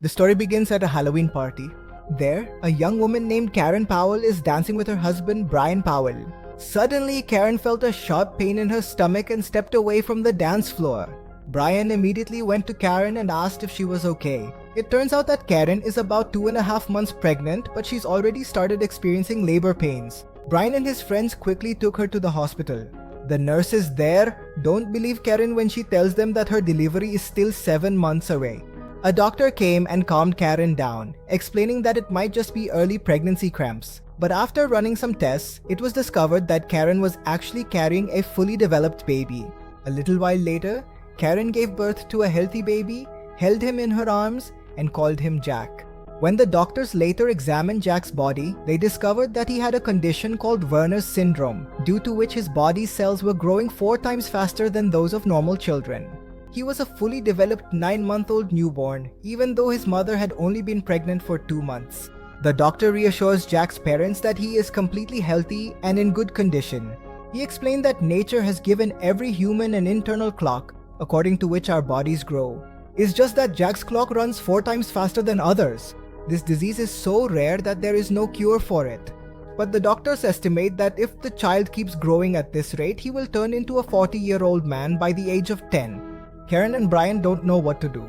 The story begins at a Halloween party. There, a young woman named Karen Powell is dancing with her husband Brian Powell. Suddenly, Karen felt a sharp pain in her stomach and stepped away from the dance floor. Brian immediately went to Karen and asked if she was okay. It turns out that Karen is about 2.5 months pregnant, but she's already started experiencing labor pains. Brian and his friends quickly took her to the hospital. The nurses there don't believe Karen when she tells them that her delivery is still 7 months away. A doctor came and calmed Karen down, explaining that it might just be early pregnancy cramps. But after running some tests, it was discovered that Karen was actually carrying a fully developed baby. A little while later, Karen gave birth to a healthy baby, held him in her arms, and called him Jack. When the doctors later examined Jack's body, they discovered that he had a condition called Werner's syndrome, due to which his body cells were growing 4 times faster than those of normal children. He was a fully developed 9-month-old newborn, even though his mother had only been pregnant for 2 months. The doctor reassures Jack's parents that he is completely healthy and in good condition. He explained that nature has given every human an internal clock, according to which our bodies grow. It's just that Jack's clock runs 4 times faster than others. This disease is so rare that there is no cure for it. But the doctors estimate that if the child keeps growing at this rate, he will turn into a 40-year-old man by the age of 10. Karen and Brian don't know what to do.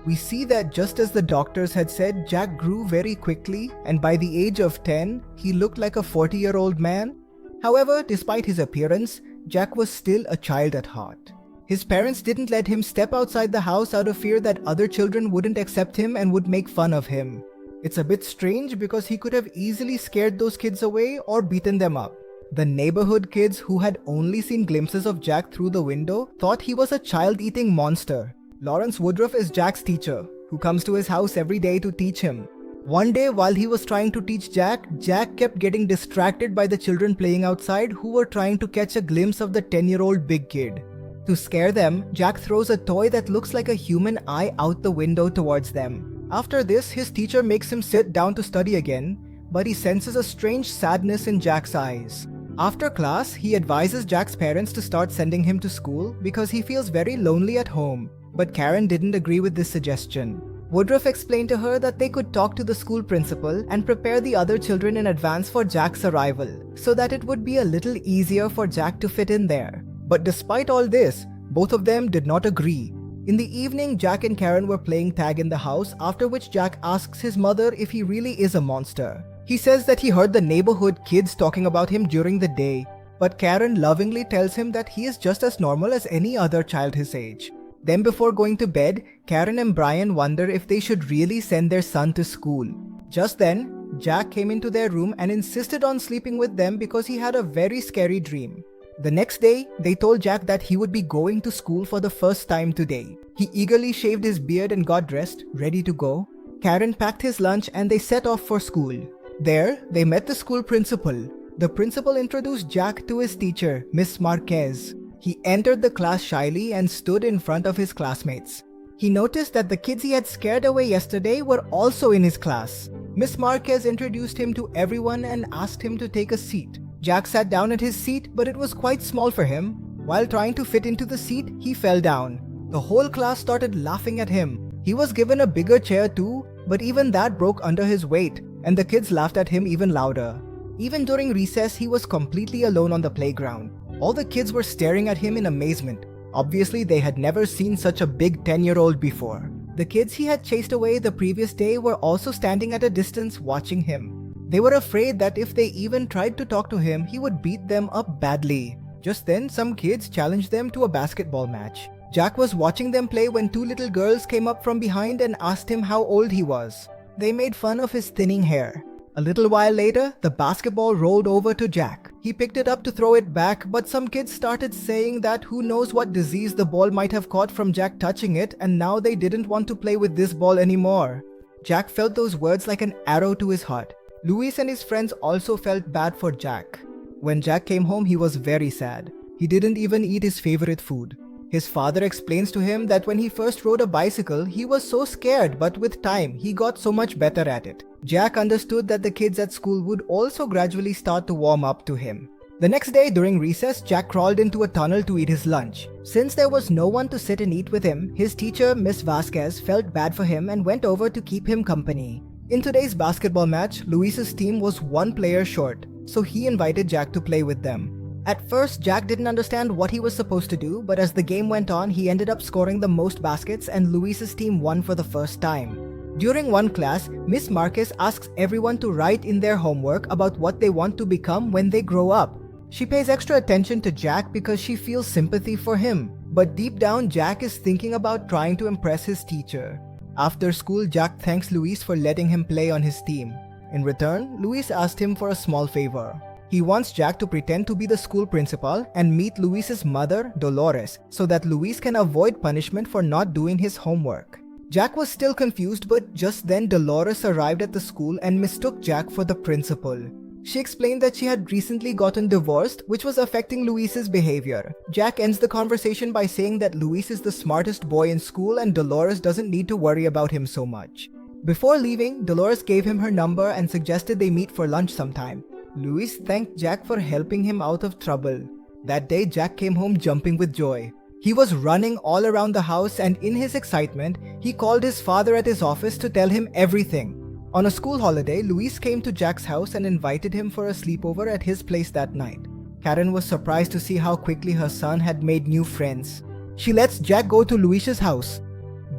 We see that just as the doctors had said, Jack grew very quickly, and by the age of 10, he looked like a 40-year-old man. However, despite his appearance, Jack was still a child at heart. His parents didn't let him step outside the house out of fear that other children wouldn't accept him and would make fun of him. It's a bit strange because he could have easily scared those kids away or beaten them up. The neighborhood kids who had only seen glimpses of Jack through the window thought he was a child-eating monster. Lawrence Woodruff is Jack's teacher, who comes to his house every day to teach him. One day while he was trying to teach Jack, Jack kept getting distracted by the children playing outside who were trying to catch a glimpse of the 10-year-old big kid. To scare them, Jack throws a toy that looks like a human eye out the window towards them. After this, his teacher makes him sit down to study again, but he senses a strange sadness in Jack's eyes. After class, he advises Jack's parents to start sending him to school because he feels very lonely at home, but Karen didn't agree with this suggestion. Woodruff explained to her that they could talk to the school principal and prepare the other children in advance for Jack's arrival, so that it would be a little easier for Jack to fit in there. But despite all this, both of them did not agree. In the evening, Jack and Karen were playing tag in the house, after which Jack asks his mother if he really is a monster. He says that he heard the neighborhood kids talking about him during the day, but Karen lovingly tells him that he is just as normal as any other child his age. Then before going to bed, Karen and Brian wonder if they should really send their son to school. Just then, Jack came into their room and insisted on sleeping with them because he had a very scary dream. The next day, they told Jack that he would be going to school for the first time today. He eagerly shaved his beard and got dressed, ready to go. Karen packed his lunch and they set off for school. There, they met the school principal. The principal introduced Jack to his teacher, Miss Marquez. He entered the class shyly and stood in front of his classmates. He noticed that the kids he had scared away yesterday were also in his class. Miss Marquez introduced him to everyone and asked him to take a seat. Jack sat down at his seat, but it was quite small for him. While trying to fit into the seat, he fell down. The whole class started laughing at him. He was given a bigger chair too, but even that broke under his weight, and the kids laughed at him even louder. Even during recess, he was completely alone on the playground. All the kids were staring at him in amazement. Obviously, they had never seen such a big 10-year-old before. The kids he had chased away the previous day were also standing at a distance watching him. They were afraid that if they even tried to talk to him, he would beat them up badly. Just then, some kids challenged them to a basketball match. Jack was watching them play when 2 little girls came up from behind and asked him how old he was. They made fun of his thinning hair. A little while later, the basketball rolled over to Jack. He picked it up to throw it back, but some kids started saying that who knows what disease the ball might have caught from Jack touching it, and now they didn't want to play with this ball anymore. Jack felt those words like an arrow to his heart. Louis and his friends also felt bad for Jack. When Jack came home, he was very sad. He didn't even eat his favorite food. His father explains to him that when he first rode a bicycle, he was so scared, but with time, he got so much better at it. Jack understood that the kids at school would also gradually start to warm up to him. The next day during recess, Jack crawled into a tunnel to eat his lunch. Since there was no one to sit and eat with him, his teacher, Miss Vasquez, felt bad for him and went over to keep him company. In today's basketball match, Luis's team was one player short, so he invited Jack to play with them. At first, Jack didn't understand what he was supposed to do, but as the game went on, he ended up scoring the most baskets and Luis's team won for the first time. During one class, Miss Marquez asks everyone to write in their homework about what they want to become when they grow up. She pays extra attention to Jack because she feels sympathy for him, but deep down, Jack is thinking about trying to impress his teacher. After school, Jack thanks Luis for letting him play on his team. In return, Luis asked him for a small favor. He wants Jack to pretend to be the school principal and meet Luis's mother, Dolores, so that Luis can avoid punishment for not doing his homework. Jack was still confused, but just then Dolores arrived at the school and mistook Jack for the principal. She explained that she had recently gotten divorced, which was affecting Luis's behavior. Jack ends the conversation by saying that Luis is the smartest boy in school and Dolores doesn't need to worry about him so much. Before leaving, Dolores gave him her number and suggested they meet for lunch sometime. Luis thanked Jack for helping him out of trouble. That day, Jack came home jumping with joy. He was running all around the house and in his excitement, he called his father at his office to tell him everything. On a school holiday, Luis came to Jack's house and invited him for a sleepover at his place that night. Karen was surprised to see how quickly her son had made new friends. She lets Jack go to Luis's house.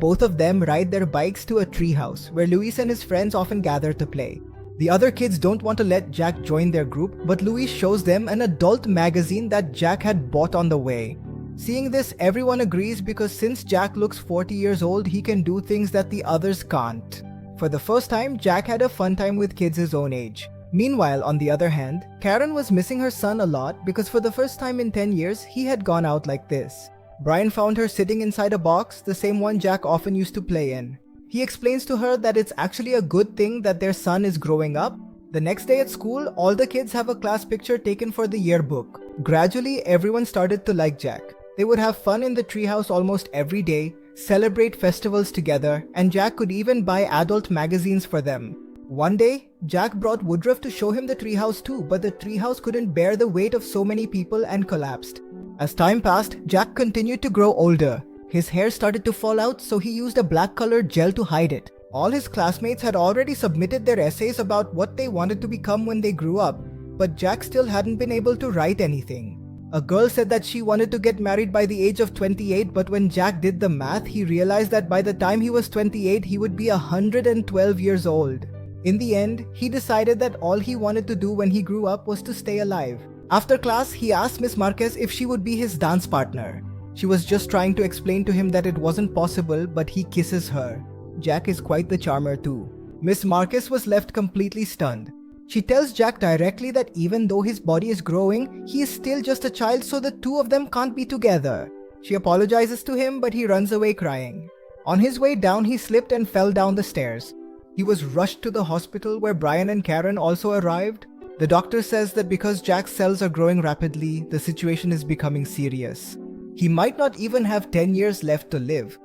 Both of them ride their bikes to a tree house where Luis and his friends often gather to play. The other kids don't want to let Jack join their group, but Luis shows them an adult magazine that Jack had bought on the way. Seeing this, everyone agrees because since Jack looks 40 years old, he can do things that the others can't. For the first time, Jack had a fun time with kids his own age. Meanwhile, on the other hand, Karen was missing her son a lot because for the first time in 10 years, he had gone out like this. Brian found her sitting inside a box, the same one Jack often used to play in. He explains to her that it's actually a good thing that their son is growing up. The next day at school, all the kids have a class picture taken for the yearbook. Gradually, everyone started to like Jack. They would have fun in the treehouse almost every day, celebrate festivals together, and Jack could even buy adult magazines for them. One day, Jack brought Woodruff to show him the treehouse too, but the treehouse couldn't bear the weight of so many people and collapsed. As time passed, Jack continued to grow older. His hair started to fall out, so he used a black-colored gel to hide it. All his classmates had already submitted their essays about what they wanted to become when they grew up, but Jack still hadn't been able to write anything. A girl said that she wanted to get married by the age of 28, but when Jack did the math, he realized that by the time he was 28, he would be 112 years old. In the end, he decided that all he wanted to do when he grew up was to stay alive. After class, he asked Miss Marquez if she would be his dance partner. She was just trying to explain to him that it wasn't possible, but he kisses her. Jack is quite the charmer too. Miss Marquez was left completely stunned. She tells Jack directly that even though his body is growing, he is still just a child, so the two of them can't be together. She apologizes to him, but he runs away crying. On his way down, he slipped and fell down the stairs. He was rushed to the hospital where Brian and Karen also arrived. The doctor says that because Jack's cells are growing rapidly, the situation is becoming serious. He might not even have 10 years left to live.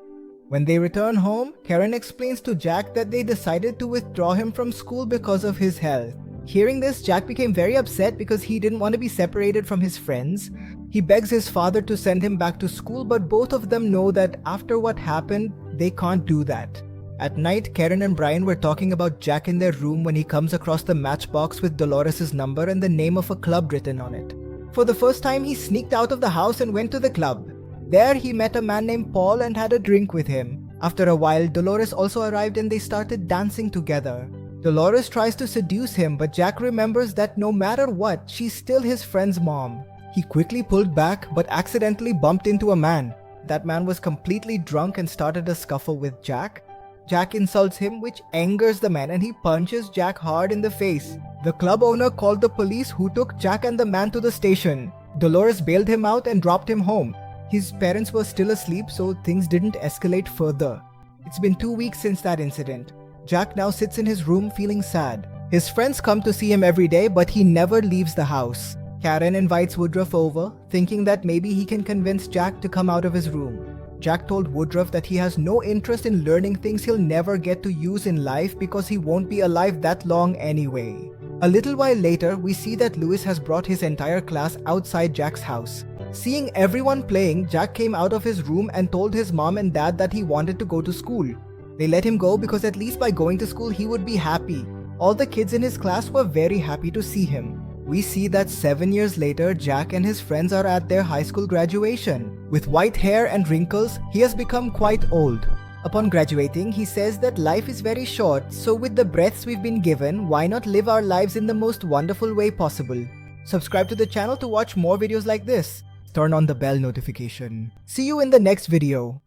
When they return home, Karen explains to Jack that they decided to withdraw him from school because of his health. Hearing this, Jack became very upset because he didn't want to be separated from his friends. He begs his father to send him back to school, but both of them know that after what happened, they can't do that. At night, Karen and Brian were talking about Jack in their room when he comes across the matchbox with Dolores' number and the name of a club written on it. For the first time, he sneaked out of the house and went to the club. There, he met a man named Paul and had a drink with him. After a while, Dolores also arrived and they started dancing together. Dolores tries to seduce him, but Jack remembers that no matter what, she's still his friend's mom. He quickly pulled back, but accidentally bumped into a man. That man was completely drunk and started a scuffle with Jack. Jack insults him, which angers the man, and he punches Jack hard in the face. The club owner called the police, who took Jack and the man to the station. Dolores bailed him out and dropped him home. His parents were still asleep, so things didn't escalate further. It's been 2 weeks since that incident. Jack now sits in his room feeling sad. His friends come to see him every day, but he never leaves the house. Karen invites Woodruff over, thinking that maybe he can convince Jack to come out of his room. Jack told Woodruff that he has no interest in learning things he'll never get to use in life because he won't be alive that long anyway. A little while later, we see that Lewis has brought his entire class outside Jack's house. Seeing everyone playing, Jack came out of his room and told his mom and dad that he wanted to go to school. They let him go because at least by going to school he would be happy. All the kids in his class were very happy to see him. We see that 7 years later, Jack and his friends are at their high school graduation. With white hair and wrinkles, he has become quite old. Upon graduating, he says that life is very short, so with the breaths we've been given, why not live our lives in the most wonderful way possible? Subscribe to the channel to watch more videos like this. Turn on the bell notification. See you in the next video.